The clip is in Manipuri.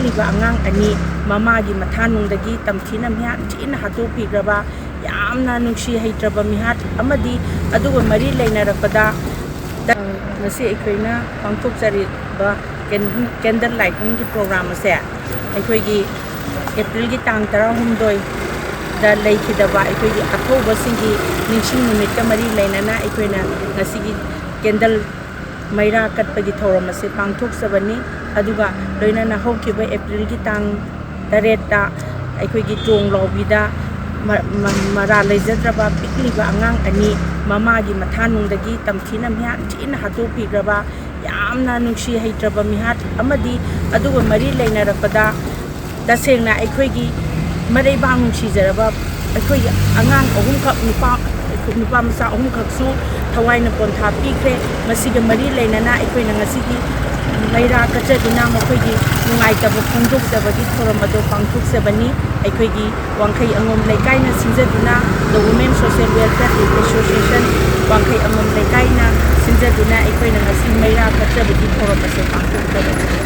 ꯄꯤꯛꯂꯤꯕ ꯑꯉꯥꯡ ꯑꯅꯤ ꯃꯃꯥꯒꯤ ꯃꯊꯥꯅꯨꯡꯗꯒꯤ ꯇꯝꯊꯤꯅ ꯃꯤꯍꯥꯠ ꯊꯤꯅ ꯍꯥꯠꯇꯣꯛꯄꯤꯈ꯭ꯔꯕ ꯌꯥꯝꯅ ꯅꯨꯡꯁꯤ ꯍꯩꯇ꯭ꯔꯕ ꯃꯤꯍꯥꯠ ꯑꯃꯗꯤ ꯑꯗꯨꯒ ꯃꯔꯤ ꯂꯩꯅꯔꯛꯄꯗ ꯉꯁꯤ ꯑꯩꯈꯣꯏꯅ ꯄꯥꯡꯊꯣꯛꯆꯔꯤꯕ ꯀꯦꯟꯗꯜ ꯂꯥꯏꯠꯅꯤꯡꯒꯤ ꯄ꯭ꯔꯣꯒ꯭ꯔꯥꯝ ꯑꯁꯦ ꯑꯩꯈꯣꯏꯒꯤ ꯑꯦꯄ꯭ꯔꯤꯜꯒꯤ ꯇꯥꯡ 16ꯗ ꯂꯩꯈꯤꯗꯕ ꯑꯩꯈꯣꯏꯒꯤ ꯑꯊꯧꯕꯁꯤꯡꯒꯤ ꯅꯤꯡꯁꯤꯡ ꯅꯨꯃꯤꯠꯀ ꯃꯔꯤ ꯂꯩꯅꯅ ꯑꯩꯈꯣꯏꯅ ꯉꯁꯤꯒꯤ ꯀꯦꯟꯗꯜ ꯃꯩꯔꯥ ꯀꯠꯄꯒꯤ ꯊꯧꯔꯝ ꯑꯁꯤ ꯄꯥꯡꯊꯣꯛꯆꯕꯅꯤ ꯑꯗꯨꯒ ꯂꯣꯏꯅꯅ ꯍꯧꯈꯤꯕ ꯑꯦꯄ꯭ꯔꯤꯜꯒꯤ ꯇꯥꯡ 8ꯗ ꯑꯩꯈꯣꯏꯒꯤ ꯇ꯭ꯔꯣꯡꯂꯥꯎꯕꯤꯗ ꯃꯔꯥ ꯂꯩꯖꯗ꯭ꯔꯕ ꯄꯤꯛꯂꯤꯕ ꯑꯉꯥꯡ ꯑꯅꯤ ꯃꯃꯥꯒꯤ ꯃꯊꯥꯅꯨꯡꯗꯒꯤ ꯇꯝꯊꯤꯅ ꯃꯤꯍꯥꯠ ꯊꯤꯅ ꯍꯥꯠꯇꯣꯛꯄꯤꯈ꯭ꯔꯕ ꯌꯥꯝꯅ ꯅꯨꯡꯁꯤ ꯍꯩꯇ꯭ꯔꯕ ꯃꯤꯍꯥꯠ ꯑꯃꯗꯤ ꯑꯗꯨꯒ ꯃꯔꯤ ꯂꯩꯅꯔꯛꯄꯗ ꯇꯁꯦꯡꯅ ꯑꯩꯈꯣꯏꯒꯤ ꯃꯔꯩꯕꯥꯛ ꯅꯨꯡꯁꯤꯖꯔꯕ ꯑꯩꯈꯣꯏꯒꯤ ꯑꯉꯥꯡ ꯑꯍꯨꯝꯈꯛ ꯅꯨꯄꯥ ꯃꯆꯥ ꯑꯍꯨꯝꯈꯛꯁꯨ ꯊꯋꯥꯏꯅ ꯄꯣꯟꯊꯥ ꯄꯤꯈ꯭ꯔꯦ ꯃꯁꯤꯒ ꯃꯔꯤ ꯂꯩꯅꯅ ꯑꯩꯈꯣꯏꯅ ꯉꯁꯤꯒꯤ ꯃꯩꯔꯥ ꯀꯠꯆꯗꯨꯅ ꯃꯈꯣꯏꯒꯤ ꯅꯨꯡꯉꯥꯏꯇꯕ ꯐꯣꯡꯗꯣꯛꯆꯕꯒꯤ ꯊꯧꯔꯝ ꯑꯗꯨ ꯄꯥꯡꯊꯣꯛꯆꯕꯅꯤ ꯑꯩꯈꯣꯏꯒꯤ ꯋꯥꯡꯈꯩ ꯑꯉꯣꯝ ꯂꯩꯀꯥꯏꯅ ꯁꯤꯟꯖꯗꯨꯅ ꯗ ꯋꯨꯃꯦꯟ ꯁꯣꯁꯤꯌꯦꯜ ꯋꯦꯜꯐꯤꯌꯔ ꯑꯦꯁꯣꯁꯤꯌꯦꯁꯟ ꯋꯥꯡꯈꯩ ꯑꯉꯣꯝ ꯂꯩꯀꯥꯏꯅ ꯁꯤꯟꯖꯗꯨꯅ ꯑꯩꯈꯣꯏꯅ ꯉꯁꯤ ꯃꯩꯔꯥ ꯀꯠꯆꯕꯒꯤ ꯊꯧꯔꯝ ꯑꯁꯤ ꯄꯥꯡꯊꯣꯛꯆꯕꯅꯤ꯫